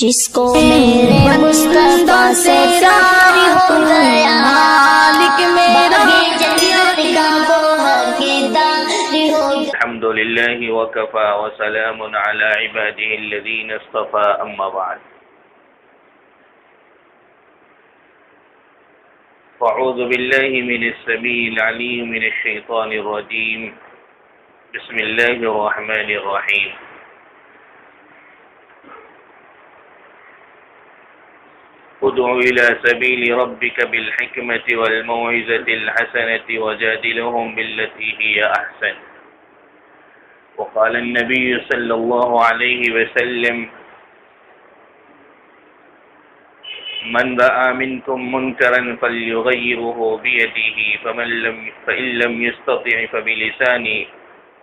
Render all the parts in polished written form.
جس کو میرے مصطفیٰ سے پیار ہو گیا، مالک میرا جنت کا گوہر کے دار ہو گیا۔ الحمد للہ وکفی وسلام علی عباده الذین اصطفى، اما بعد فاعوذ باللہ من السمیع العلیم من الشیطان الرجیم، بسم اللہ الرحمن الرحیم۔ ادع إلى سبيل ربك بالحكمة والموعظة الحسنة وجادلهم بالتي هي أحسن، وقال النبي صلى الله عليه وسلم: من رأى منكم منكرا فليغيره بيده فإن لم يستطع فبلسانه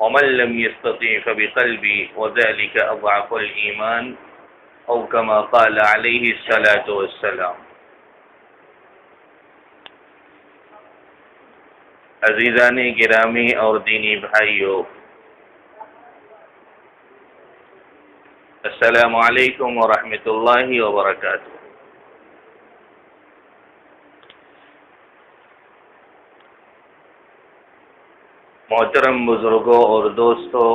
ومن لم يستطع فبقلبه وذلك أضعف الإيمان، او کما قال علیہ الصلاۃ والسلام۔ عزیزان گرامی اور دینی بھائیو، السلام علیکم ورحمۃ اللہ وبرکاتہ۔ محترم بزرگوں اور دوستوں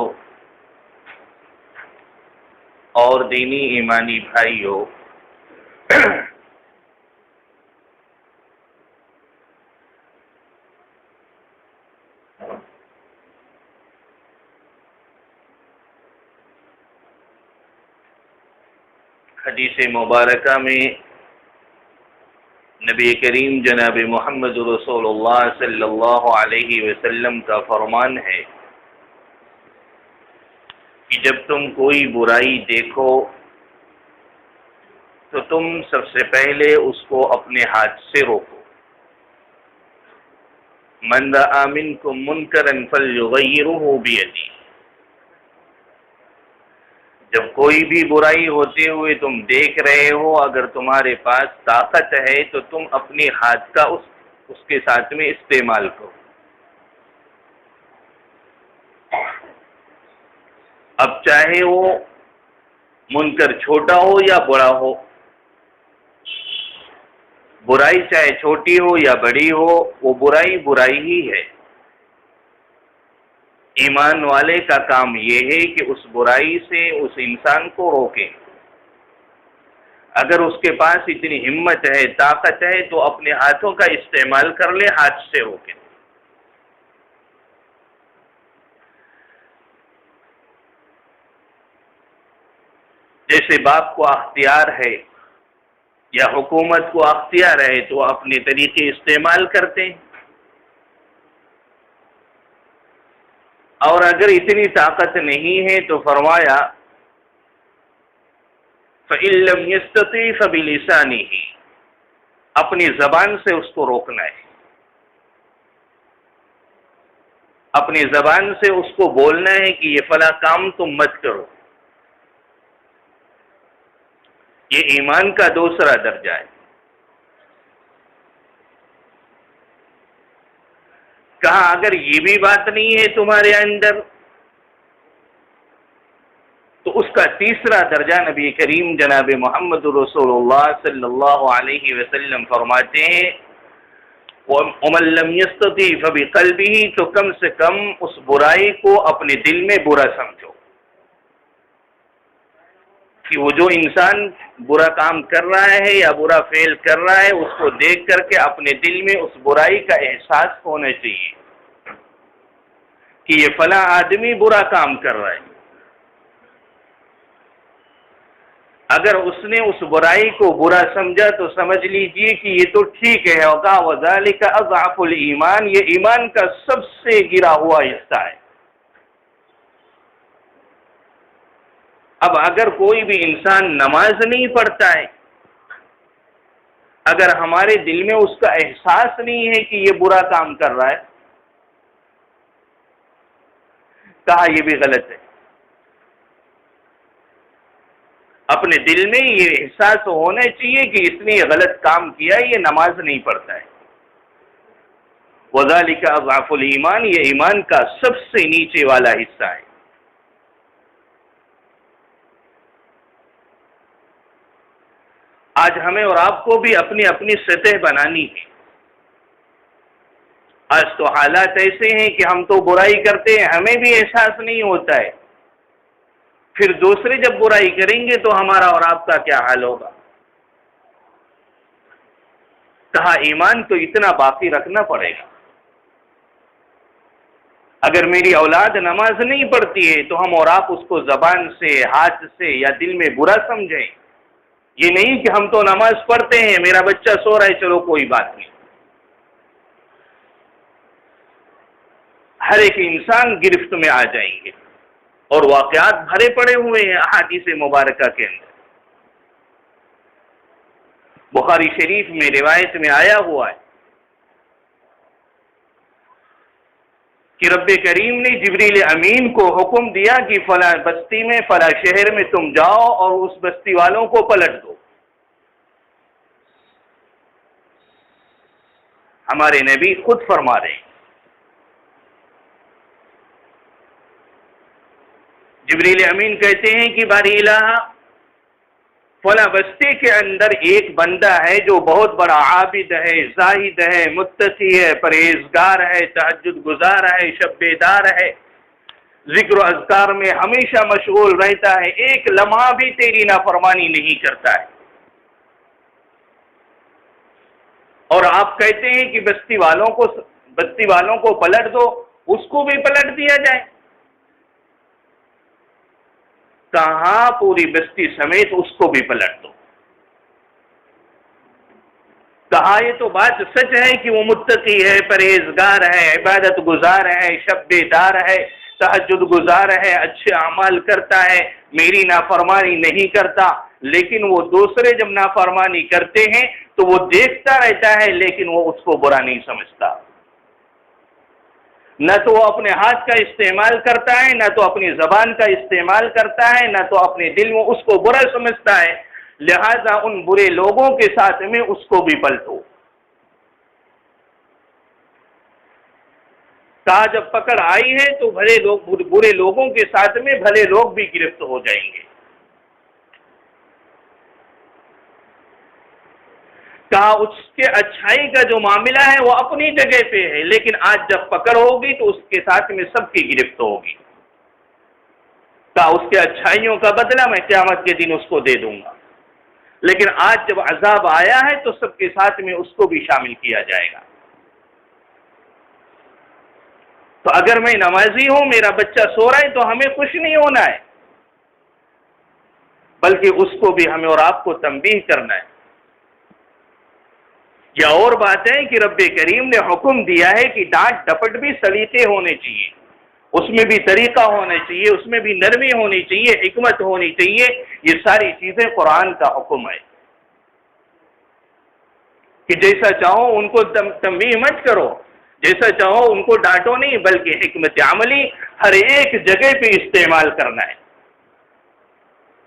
اور دینی ایمانی بھائیوں، حدیث مبارکہ میں نبی کریم جناب محمد رسول اللہ صلی اللہ علیہ وسلم کا فرمان ہے کہ جب تم کوئی برائی دیکھو تو تم سب سے پہلے اس کو اپنے ہاتھ سے روکو۔ من رأى منکم منکرا فلیغیرہ بیدہ، جب کوئی بھی برائی ہوتے ہوئے تم دیکھ رہے ہو، اگر تمہارے پاس طاقت ہے تو تم اپنے ہاتھ کا اس کے ساتھ میں استعمال کرو۔ اب چاہے وہ منکر چھوٹا ہو یا بڑا ہو، برائی چاہے چھوٹی ہو یا بڑی ہو، وہ برائی برائی ہی ہے۔ ایمان والے کا کام یہ ہے کہ اس برائی سے اس انسان کو روکے۔ اگر اس کے پاس اتنی ہمت ہے، طاقت ہے، تو اپنے ہاتھوں کا استعمال کر لے، ہاتھ سے روکے۔ جیسے باپ کو اختیار ہے یا حکومت کو اختیار ہے تو اپنے طریقے استعمال کرتے ہیں، اور اگر اتنی طاقت نہیں ہے تو فرمایا فَإِن لَّمْ يَسْتَطِعْ فَبِلِسَانِهِ، اپنی زبان سے اس کو روکنا ہے، اپنی زبان سے اس کو بولنا ہے کہ یہ فلاں کام تم مت کرو۔ یہ ایمان کا دوسرا درجہ ہے۔ کہا اگر یہ بھی بات نہیں ہے تمہارے اندر تو اس کا تیسرا درجہ نبی کریم جناب محمد رسول اللہ صلی اللہ علیہ وسلم فرماتے ہیں وَمَن لَّمْ يَسْتَطِعْ فَبِقَلْبِهِ، تو کم سے کم اس برائی کو اپنے دل میں برا سمجھو، کہ وہ جو انسان برا کام کر رہا ہے یا برا فعل کر رہا ہے، اس کو دیکھ کر کے اپنے دل میں اس برائی کا احساس ہونا چاہیے کہ یہ فلاں آدمی برا کام کر رہا ہے۔ اگر اس نے اس برائی کو برا سمجھا تو سمجھ لیجئے کہ یہ تو ٹھیک ہے، ہوگا وَذَلِكَ أَضْعَفُ الْإِيمَانِ، یہ ایمان کا سب سے گرا ہوا حصہ ہے۔ اب اگر کوئی بھی انسان نماز نہیں پڑھتا ہے، اگر ہمارے دل میں اس کا احساس نہیں ہے کہ یہ برا کام کر رہا ہے، کہا یہ بھی غلط ہے۔ اپنے دل میں یہ احساس ہونا چاہیے کہ اس نے یہ غلط کام کیا، یہ نماز نہیں پڑھتا ہے۔ وَذَلِكَ أَضْعَفُ الْإِيمَانِ، یہ ایمان کا سب سے نیچے والا حصہ ہے۔ آج ہمیں اور آپ کو بھی اپنی اپنی سطح بنانی ہے. آج تو حالات ایسے ہیں کہ ہم تو برائی کرتے ہیں، ہمیں بھی احساس نہیں ہوتا ہے، پھر دوسرے جب برائی کریں گے تو ہمارا اور آپ کا کیا حال ہوگا. کہا ایمان تو اتنا باقی رکھنا پڑے گا. اگر میری اولاد نماز نہیں پڑھتی ہے تو ہم اور آپ اس کو زبان سے، ہاتھ سے یا دل میں برا سمجھیں. یہ نہیں کہ ہم تو نماز پڑھتے ہیں، میرا بچہ سو رہا ہے، چلو کوئی بات نہیں. ہر ایک انسان گرفت میں آ جائیں گے اور واقعات بھرے پڑے ہوئے ہیں احادیث مبارکہ کے اندر. بخاری شریف میں روایت میں آیا ہوا ہے کہ رب کریم نے جبریل امین کو حکم دیا کہ فلاں بستی میں، فلاں شہر میں تم جاؤ اور اس بستی والوں کو پلٹ دو. ہمارے نبی خود فرما رہے ہیں. جبریل امین کہتے ہیں کہ باری الہ، فلاں بستی کے اندر ایک بندہ ہے جو بہت بڑا عابد ہے، زاہد ہے، متقی ہے، پرہیزگار ہے، تہجد گزار ہے، شب بیدار ہے، ذکر و اذکار میں ہمیشہ مشغول رہتا ہے، ایک لمحہ بھی تیری نافرمانی نہیں کرتا ہے. اور آپ کہتے ہیں کہ بستی والوں کو پلٹ دو، اس کو بھی پلٹ دیا جائے. کہاں پوری بستی سمیت اس کو بھی پلٹ دو. کہا یہ تو بات سچ ہے کہ وہ متقی ہے، پرہیزگار ہے، عبادت گزار ہے، شب بیدار ہے، تہجد گزار ہے، اچھے اعمال کرتا ہے، میری نافرمانی نہیں کرتا، لیکن وہ دوسرے جب نافرمانی کرتے ہیں تو وہ دیکھتا رہتا ہے لیکن وہ اس کو برا نہیں سمجھتا. نہ تو وہ اپنے ہاتھ کا استعمال کرتا ہے، نہ تو اپنی زبان کا استعمال کرتا ہے، نہ تو اپنے دل میں اس کو برا سمجھتا ہے. لہذا ان برے لوگوں کے ساتھ میں اس کو بھی پلٹو. کہا جب پکڑ آئی ہے تو برے لوگوں کے ساتھ میں بھلے لوگ بھی گرفت ہو جائیں گے. کہا اس کے اچھائی کا جو معاملہ ہے وہ اپنی جگہ پہ ہے، لیکن آج جب پکڑ ہوگی تو اس کے ساتھ میں سب کی گرفت ہوگی. کہا اس کے اچھائیوں کا بدلہ میں قیامت کے دن اس کو دے دوں گا، لیکن آج جب عذاب آیا ہے تو سب کے ساتھ میں اس کو بھی شامل کیا جائے گا. تو اگر میں نمازی ہوں، میرا بچہ سو رہا ہے تو ہمیں خوش نہیں ہونا ہے، بلکہ اس کو بھی ہمیں اور آپ کو تنبیہ کرنا ہے. یا اور بات ہے کہ رب کریم نے حکم دیا ہے کہ ڈانٹ ڈپٹ بھی سلیقے ہونے چاہیے، اس میں بھی طریقہ ہونا چاہیے، اس میں بھی نرمی ہونی چاہیے، حکمت ہونی چاہیے. یہ ساری چیزیں قرآن کا حکم ہے کہ جیسا چاہو ان کو تنبیہ مت کرو، جیسا چاہو ان کو ڈانٹو نہیں، بلکہ حکمت عملی ہر ایک جگہ پہ استعمال کرنا ہے.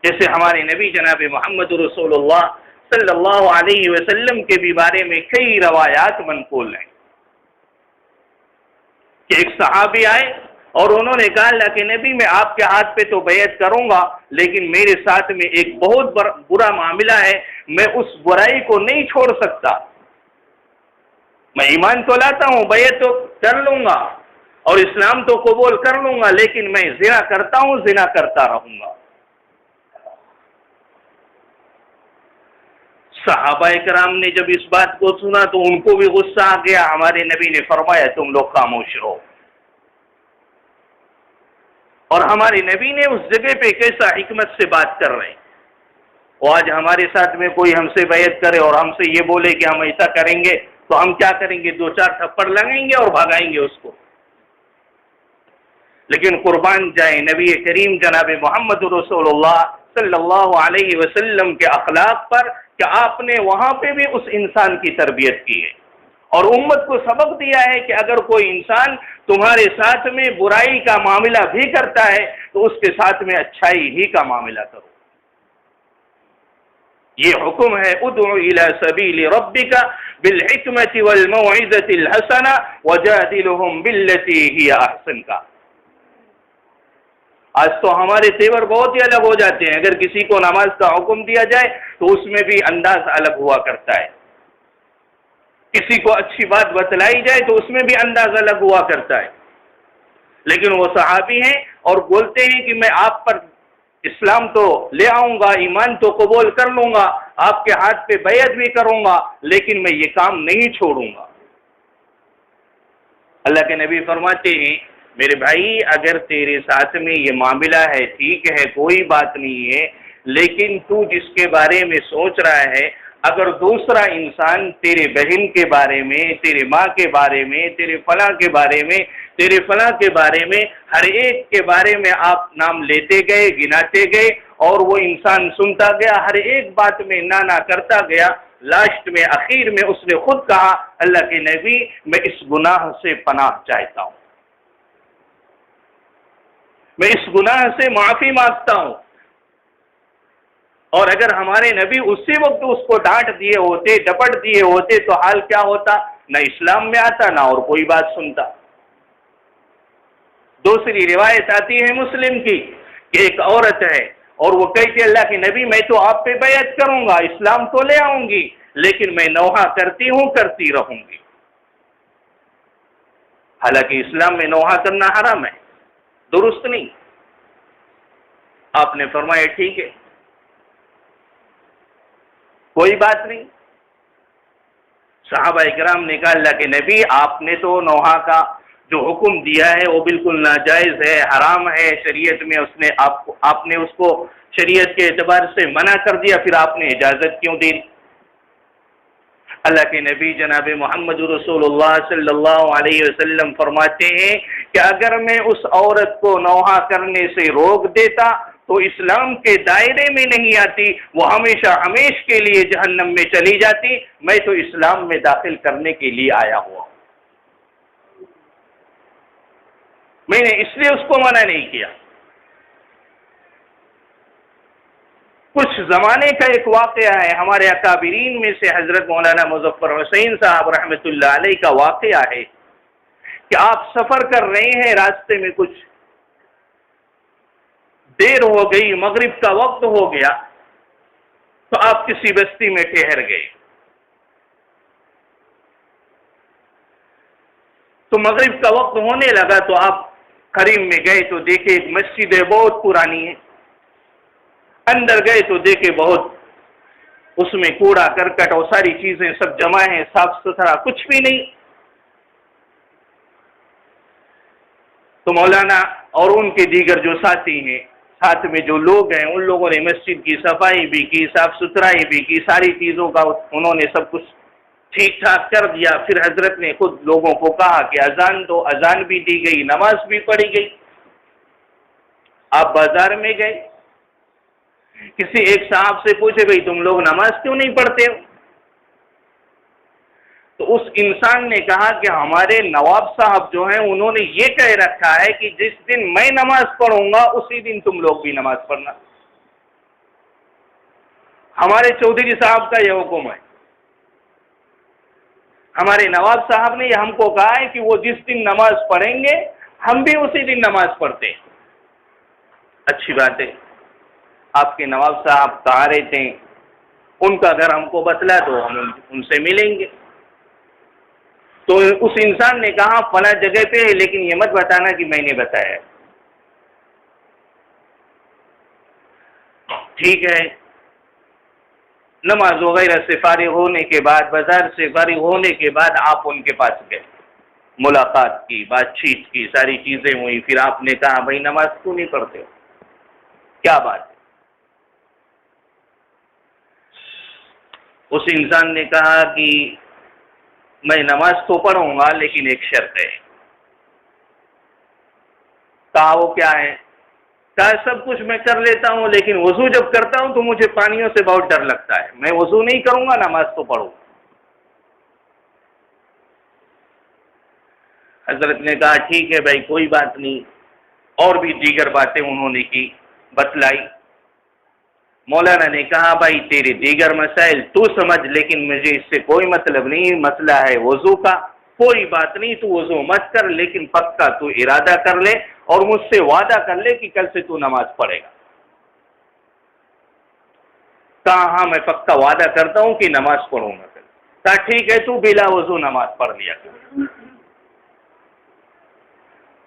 جیسے ہمارے نبی جناب محمد رسول اللہ صلی اللہ علیہ وسلم کے بھی بارے میں کئی روایات منقول ہیں کہ ایک صحابی آئے اور انہوں نے کہا اللہ کے نبی میں آپ کے ہاتھ پہ تو بیعت کروں گا، لیکن میرے ساتھ میں ایک بہت برا معاملہ ہے، میں اس برائی کو نہیں چھوڑ سکتا. میں ایمان تو لاتا ہوں، بیعت تو کر لوں گا اور اسلام تو قبول کر لوں گا، لیکن میں زنا کرتا ہوں، زنا کرتا رہوں گا. صحابہ کرام نے جب اس بات کو سنا تو ان کو بھی غصہ آ گیا. ہمارے نبی نے فرمایا تم لوگ خاموش رہو. اور ہمارے نبی نے اس جگہ پہ کیسا حکمت سے بات کر رہے ہیں. اور آج ہمارے ساتھ میں کوئی ہم سے بیعت کرے اور ہم سے یہ بولے کہ ہم ایسا کریں گے تو ہم کیا کریں گے؟ 2-4 تھپڑ لگائیں گے اور بھگائیں گے اس کو. لیکن قربان جائیں نبی کریم جناب محمد رسول اللہ صلی اللہ علیہ وسلم کے اخلاق پر کہ آپ نے وہاں پہ بھی اس انسان کی تربیت کی ہے اور امت کو سبق دیا ہے کہ اگر کوئی انسان تمہارے ساتھ میں برائی کا معاملہ بھی کرتا ہے تو اس کے ساتھ میں اچھائی ہی کا معاملہ کرو. یہ حکم ہے ادعو الی سبیل ربک بالحکمت والموعظۃ الحسنہ وجادلہم باللتی ہی احسن کا. آج تو ہمارے تیور بہت ہی الگ ہو جاتے ہیں. اگر کسی کو نماز کا حکم دیا جائے تو اس میں بھی انداز الگ ہوا کرتا ہے. کسی کو اچھی بات بتلائی جائے تو اس میں بھی انداز الگ ہوا کرتا ہے. لیکن وہ صحابی ہیں اور بولتے ہیں کہ میں آپ پر اسلام تو لے آؤں گا، ایمان تو قبول کر لوں گا، آپ کے ہاتھ پہ بیعت بھی کروں گا، لیکن میں یہ کام نہیں چھوڑوں گا. اللہ کے نبی فرماتے ہیں میرے بھائی اگر تیرے ساتھ میں یہ معاملہ ہے ٹھیک ہے، کوئی بات نہیں ہے، لیکن تو جس کے بارے میں سوچ رہا ہے اگر دوسرا انسان تیرے بہن کے بارے میں، تیرے ماں کے بارے میں، تیرے فلاں کے بارے میں، تیرے فلاں کے بارے میں، ہر ایک کے بارے میں آپ نام لیتے گئے، گناتے گئے، اور وہ انسان سنتا گیا، ہر ایک بات میں نانا کرتا گیا، لاسٹ میں اخیر میں اس نے خود کہا اللہ کے نبی میں اس گناہ سے پناہ چاہتا ہوں، میں اس گناہ سے معافی مانگتا ہوں. اور اگر ہمارے نبی اسی وقت اس کو ڈانٹ دیے ہوتے، ڈپٹ دیے ہوتے تو حال کیا ہوتا؟ نہ اسلام میں آتا نہ اور کوئی بات سنتا. دوسری روایت آتی ہے مسلم کی کہ ایک عورت ہے اور وہ کہتی اللہ کے نبی میں تو آپ پہ بیعت کروں گا، اسلام تو لے آؤں گی، لیکن میں نوحہ کرتی ہوں، کرتی رہوں گی. حالانکہ اسلام میں نوحہ کرنا حرام ہے، درست نہیں. آپ نے فرمایا ٹھیک ہے کوئی بات نہیں. صحابہ اکرام نے کہا اللہ کے نبی آپ نے تو نوحہ کا جو حکم دیا ہے وہ بالکل ناجائز ہے، حرام ہے، شریعت میں اس نے آپ نے اس کو شریعت کے اعتبار سے منع کر دیا، پھر آپ نے اجازت کیوں دی؟ اللہ کے نبی جناب محمد رسول اللہ صلی اللہ علیہ وسلم فرماتے ہیں کہ اگر میں اس عورت کو نوحہ کرنے سے روک دیتا تو اسلام کے دائرے میں نہیں آتی، وہ ہمیشہ ہمیش کے لیے جہنم میں چلی جاتی. میں تو اسلام میں داخل کرنے کے لیے آیا ہوا، میں نے اس لیے اس کو منع نہیں کیا. کچھ زمانے کا ایک واقعہ ہے، ہمارے اکابرین میں سے حضرت مولانا مظفر حسین صاحب رحمۃ اللہ علیہ کا واقعہ ہے کہ آپ سفر کر رہے ہیں، راستے میں کچھ دیر ہو گئی، مغرب کا وقت ہو گیا تو آپ کسی بستی میں ٹھہر گئے. تو مغرب کا وقت ہونے لگا تو آپ قریب میں گئے تو دیکھے ایک مسجد ہے، بہت پرانی ہے. اندر گئے تو دیکھے بہت اس میں کوڑا کرکٹ اور ساری چیزیں سب جمع ہیں، صاف ستھرا کچھ بھی نہیں. تو مولانا اور ان کے دیگر جو ساتھی ہیں، ساتھ میں جو لوگ ہیں، ان لوگوں نے مسجد کی صفائی بھی کی، صاف ستھرائی بھی کی، ساری چیزوں کا انہوں نے سب کچھ ٹھیک ٹھاک کر دیا. پھر حضرت نے خود لوگوں کو کہا کہ اذان دو، اذان بھی دی گئی، نماز بھی پڑھی گئی. آپ بازار میں گئے، کسی ایک صاحب سے پوچھے بھئی تم لوگ نماز کیوں نہیں پڑھتے ہو؟ تو اس انسان نے کہا کہ ہمارے نواب صاحب جو ہیں انہوں نے یہ کہہ رکھا ہے کہ جس دن میں نماز پڑھوں گا اسی دن تم لوگ بھی نماز پڑھنا. ہمارے چودھری صاحب کا یہ حکم ہے، ہمارے نواب صاحب نے ہم کو کہا ہے کہ وہ جس دن نماز پڑھیں گے ہم بھی اسی دن نماز پڑھتے ہیں. اچھی بات ہے، آپ کے نواب صاحب کہاں رہتے ہیں؟ ان کا گھر ہم کو بتلا دو، ہم ان سے ملیں گے. تو اس انسان نے کہا فلاں جگہ پہ ہے، لیکن یہ مت بتانا کہ میں نے بتایا. ٹھیک ہے، نماز وغیرہ سے فارغ ہونے کے بعد، بازار سے فارغ ہونے کے بعد آپ ان کے پاس گئے، ملاقات کی، بات چیت کی، ساری چیزیں ہوئی. پھر آپ نے کہا بھائی نماز کیوں نہیں پڑھتے ہو؟ کیا بات ہے؟ اس انسان نے کہا کہ میں نماز تو پڑھوں گا لیکن ایک شرط ہے. کہا وہ کیا ہے؟ کہا سب کچھ میں کر لیتا ہوں لیکن وضو جب کرتا ہوں تو مجھے پانیوں سے بہت ڈر لگتا ہے، میں وضو نہیں کروں گا، نماز تو پڑھوں. حضرت نے کہا ٹھیک ہے بھائی کوئی بات نہیں، اور بھی دیگر باتیں انہوں نے کی، بتلائی. مولانا نے کہا بھائی تیرے دیگر مسائل تو سمجھ، لیکن مجھے اس سے کوئی مطلب نہیں، مسئلہ ہے وضو کا. کوئی بات نہیں تو وضو مت کر، لیکن پکا تو ارادہ کر لے اور مجھ سے وعدہ کر لے کہ کل سے تو نماز پڑھے گا۔ کہا ہاں میں پکا وعدہ کرتا ہوں کہ نماز پڑھوں گا۔ کہا ٹھیک ہے تو بلا وضو نماز پڑھ لیا کر۔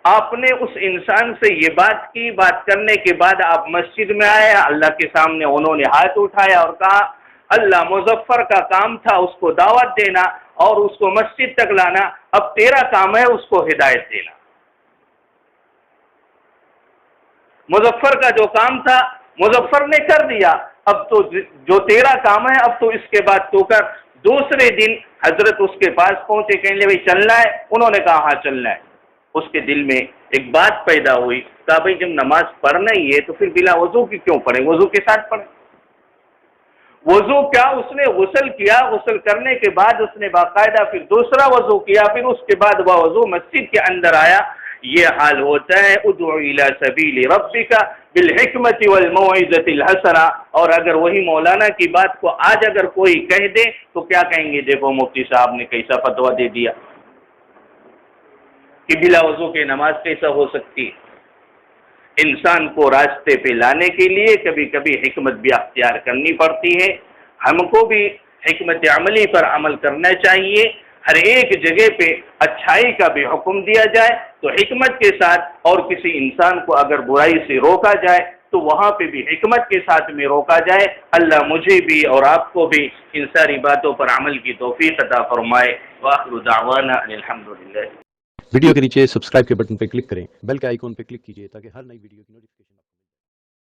آپ نے اس انسان سے یہ بات کی، بات کرنے کے بعد آپ مسجد میں آئے، اللہ کے سامنے انہوں نے ہاتھ اٹھایا اور کہا اللہ مظفر کا کام تھا اس کو دعوت دینا اور اس کو مسجد تک لانا، اب تیرا کام ہے اس کو ہدایت دینا۔ مظفر کا جو کام تھا مظفر نے کر دیا، اب تو جو تیرا کام ہے اب تو اس کے بعد تو کر۔ دوسرے دن حضرت اس کے پاس پہنچے، کہنے لگے بھائی چلنا ہے؟ انہوں نے کہا ہاں چلنا ہے۔ اس کے دل میں ایک بات پیدا ہوئی، کہا بھائی جب نماز پڑھنا ہی ہے تو پھر بلا وضو کی کیوں پڑھیں، وضو کے ساتھ پڑھیں۔ وضو کیا اس نے غسل کیا، غسل کرنے کے بعد اس نے باقاعدہ پھر دوسرا وضو کیا، پھر اس کے بعد وہ وضو مسجد کے اندر آیا۔ یہ حال ہوتا ہے ادعو الی سبیل ربک بالحکمت والموعظۃ الحسنہ۔ اور اگر وہی مولانا کی بات کو آج اگر کوئی کہہ دے تو کیا کہیں گے، دیکھو مفتی صاحب نے کیسا فتویٰ دے دیا کہ بلا وضو کے نماز کیسا ہو سکتی ہے۔ انسان کو راستے پہ لانے کے لیے کبھی کبھی حکمت بھی اختیار کرنی پڑتی ہے۔ ہم کو بھی حکمت عملی پر عمل کرنا چاہیے۔ ہر ایک جگہ پہ اچھائی کا بھی حکم دیا جائے تو حکمت کے ساتھ، اور کسی انسان کو اگر برائی سے روکا جائے تو وہاں پہ بھی حکمت کے ساتھ میں روکا جائے۔ اللہ مجھے بھی اور آپ کو بھی ان ساری باتوں پر عمل کی توفیق عطا فرمائے۔ وآخر دعوانا الحمدللہ۔ ویڈیو کے نیچے سبسکرائب کے بٹن پہ کلک کریں، بیل کے آئیکن پہ کلک کیجیے تاکہ ہر نئی ویڈیو کی نوٹیفکیشن